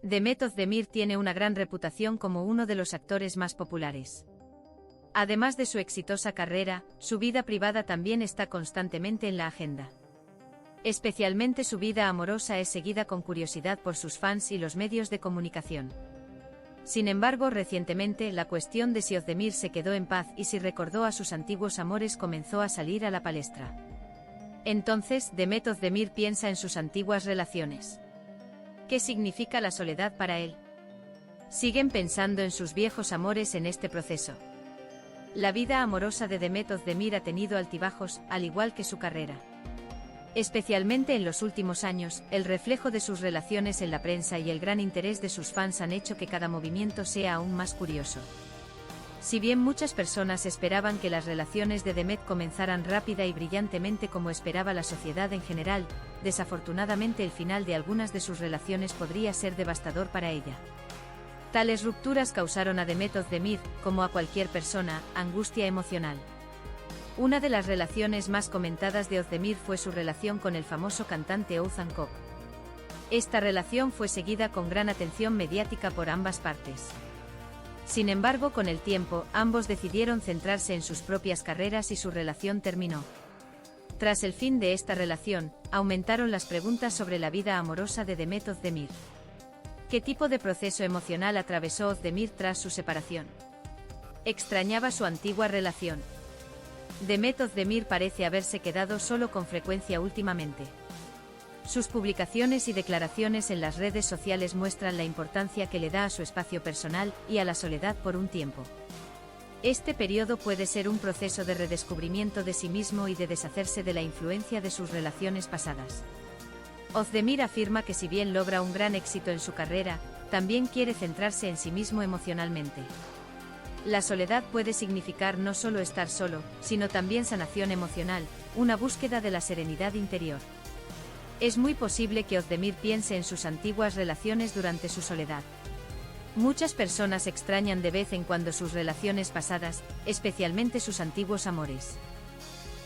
Demet Özdemir tiene una gran reputación como uno de los actores más populares. Además de su exitosa carrera, su vida privada también está constantemente en la agenda. Especialmente su vida amorosa es seguida con curiosidad por sus fans y los medios de comunicación. Sin embargo, recientemente la cuestión de si Özdemir se quedó en paz y si recordó a sus antiguos amores comenzó a salir a la palestra. Entonces, Demet Özdemir piensa en sus antiguas relaciones. ¿Qué significa la soledad para él? Siguen pensando en sus viejos amores en este proceso. La vida amorosa de Demet Özdemir ha tenido altibajos, al igual que su carrera. Especialmente en los últimos años, el reflejo de sus relaciones en la prensa y el gran interés de sus fans han hecho que cada movimiento sea aún más curioso. Si bien muchas personas esperaban que las relaciones de Demet comenzaran rápida y brillantemente como esperaba la sociedad en general, desafortunadamente el final de algunas de sus relaciones podría ser devastador para ella. Tales rupturas causaron a Demet Özdemir, como a cualquier persona, angustia emocional. Una de las relaciones más comentadas de Özdemir fue su relación con el famoso cantante Oğuzhan Koç. Esta relación fue seguida con gran atención mediática por ambas partes. Sin embargo, con el tiempo, ambos decidieron centrarse en sus propias carreras y su relación terminó. Tras el fin de esta relación, aumentaron las preguntas sobre la vida amorosa de Demet Özdemir. ¿Qué tipo de proceso emocional atravesó Özdemir tras su separación? ¿Extrañaba su antigua relación? Demet Özdemir parece haberse quedado solo con frecuencia últimamente. Sus publicaciones y declaraciones en las redes sociales muestran la importancia que le da a su espacio personal y a la soledad por un tiempo. Este periodo puede ser un proceso de redescubrimiento de sí mismo y de deshacerse de la influencia de sus relaciones pasadas. Özdemir afirma que si bien logra un gran éxito en su carrera, también quiere centrarse en sí mismo emocionalmente. La soledad puede significar no solo estar solo, sino también sanación emocional, una búsqueda de la serenidad interior. Es muy posible que Özdemir piense en sus antiguas relaciones durante su soledad. Muchas personas extrañan de vez en cuando sus relaciones pasadas, especialmente sus antiguos amores.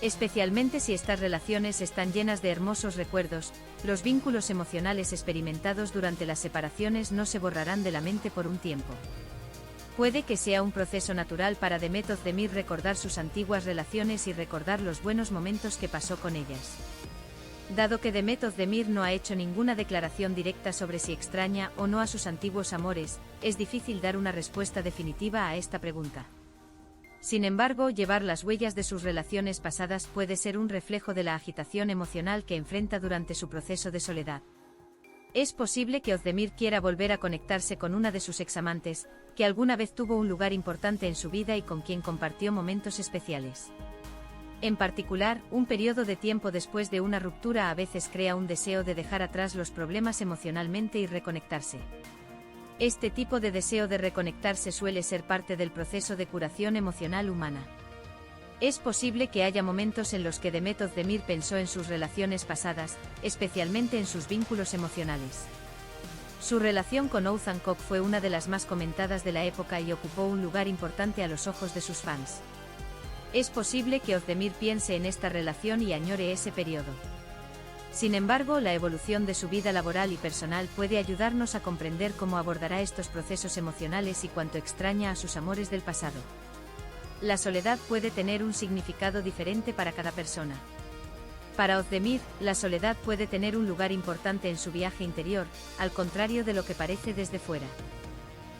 Especialmente si estas relaciones están llenas de hermosos recuerdos, los vínculos emocionales experimentados durante las separaciones no se borrarán de la mente por un tiempo. Puede que sea un proceso natural para Demet Özdemir recordar sus antiguas relaciones y recordar los buenos momentos que pasó con ellas. Dado que Demet Özdemir no ha hecho ninguna declaración directa sobre si extraña o no a sus antiguos amores, es difícil dar una respuesta definitiva a esta pregunta. Sin embargo, llevar las huellas de sus relaciones pasadas puede ser un reflejo de la agitación emocional que enfrenta durante su proceso de soledad. Es posible que Özdemir quiera volver a conectarse con una de sus examantes, que alguna vez tuvo un lugar importante en su vida y con quien compartió momentos especiales. En particular, un periodo de tiempo después de una ruptura a veces crea un deseo de dejar atrás los problemas emocionalmente y reconectarse. Este tipo de deseo de reconectarse suele ser parte del proceso de curación emocional humana. Es posible que haya momentos en los que Demet Özdemir pensó en sus relaciones pasadas, especialmente en sus vínculos emocionales. Su relación con Oğuzhan Koç fue una de las más comentadas de la época y ocupó un lugar importante a los ojos de sus fans. Es posible que Özdemir piense en esta relación y añore ese periodo. Sin embargo, la evolución de su vida laboral y personal puede ayudarnos a comprender cómo abordará estos procesos emocionales y cuánto extraña a sus amores del pasado. La soledad puede tener un significado diferente para cada persona. Para Özdemir, la soledad puede tener un lugar importante en su viaje interior, al contrario de lo que parece desde fuera.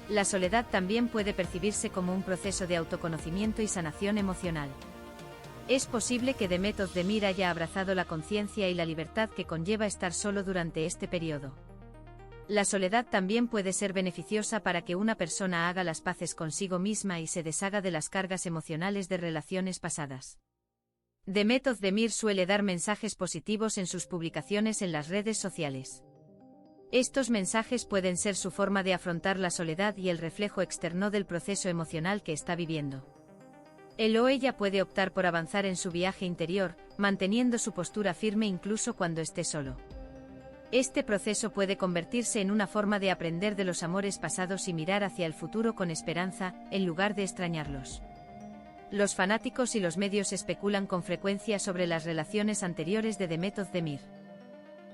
La soledad también puede percibirse como un proceso de autoconocimiento y sanación emocional. Es posible que Demet Özdemir haya abrazado la conciencia y la libertad que conlleva estar solo durante este periodo. La soledad también puede ser beneficiosa para que una persona haga las paces consigo misma y se deshaga de las cargas emocionales de relaciones pasadas. Demet Özdemir suele dar mensajes positivos en sus publicaciones en las redes sociales. Estos mensajes pueden ser su forma de afrontar la soledad y el reflejo externo del proceso emocional que está viviendo. Él o ella puede optar por avanzar en su viaje interior, manteniendo su postura firme incluso cuando esté solo. Este proceso puede convertirse en una forma de aprender de los amores pasados y mirar hacia el futuro con esperanza, en lugar de extrañarlos. Los fanáticos y los medios especulan con frecuencia sobre las relaciones anteriores de Demet Özdemir.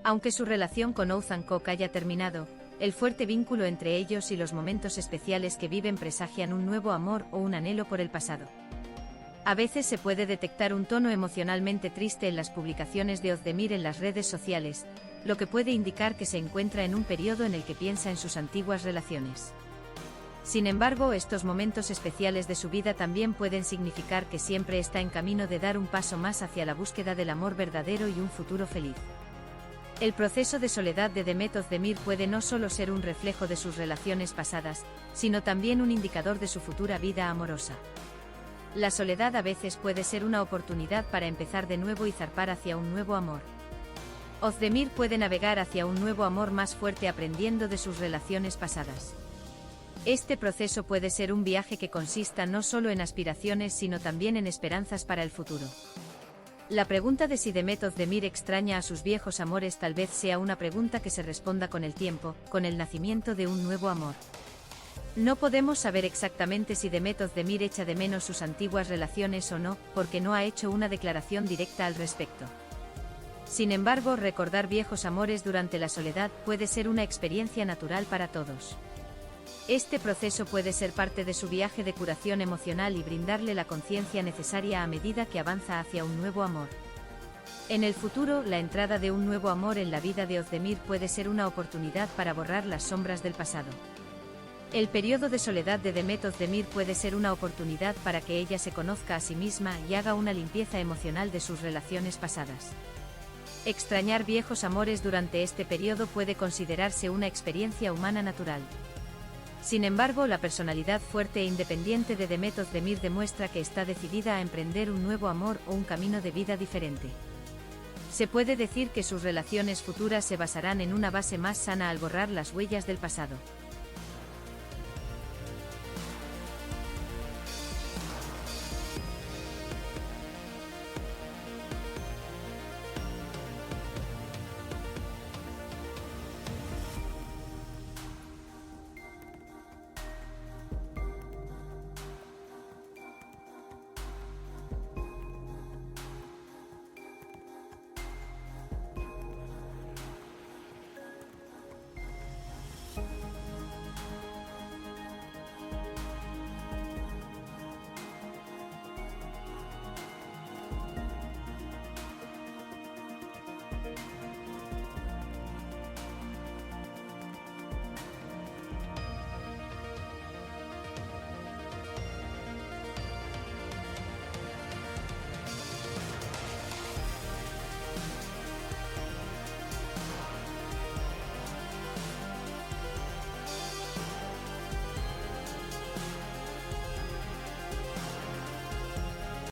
Aunque su relación con Oğuzhan Koç haya terminado, El fuerte vínculo entre ellos y los momentos especiales que viven presagian un nuevo amor o un anhelo por el pasado. A veces se puede detectar un tono emocionalmente triste en las publicaciones de Özdemir en las redes sociales, lo que puede indicar que se encuentra en un periodo en el que piensa en sus antiguas relaciones. Sin embargo, estos momentos especiales de su vida también pueden significar que siempre está en camino de dar un paso más hacia la búsqueda del amor verdadero y un futuro feliz. El proceso de soledad de Demet Özdemir puede no solo ser un reflejo de sus relaciones pasadas, sino también un indicador de su futura vida amorosa. La soledad a veces puede ser una oportunidad para empezar de nuevo y zarpar hacia un nuevo amor. Özdemir puede navegar hacia un nuevo amor más fuerte aprendiendo de sus relaciones pasadas. Este proceso puede ser un viaje que consista no solo en aspiraciones sino también en esperanzas para el futuro. La pregunta de si Demet Özdemir extraña a sus viejos amores tal vez sea una pregunta que se responda con el tiempo, con el nacimiento de un nuevo amor. No podemos saber exactamente si Demet Özdemir echa de menos sus antiguas relaciones o no, porque no ha hecho una declaración directa al respecto. Sin embargo, recordar viejos amores durante la soledad puede ser una experiencia natural para todos. Este proceso puede ser parte de su viaje de curación emocional y brindarle la conciencia necesaria a medida que avanza hacia un nuevo amor. En el futuro, la entrada de un nuevo amor en la vida de Özdemir puede ser una oportunidad para borrar las sombras del pasado. El periodo de soledad de Demet Özdemir puede ser una oportunidad para que ella se conozca a sí misma y haga una limpieza emocional de sus relaciones pasadas. Extrañar viejos amores durante este periodo puede considerarse una experiencia humana natural. Sin embargo, la personalidad fuerte e independiente de Demet Özdemir demuestra que está decidida a emprender un nuevo amor o un camino de vida diferente. Se puede decir que sus relaciones futuras se basarán en una base más sana al borrar las huellas del pasado.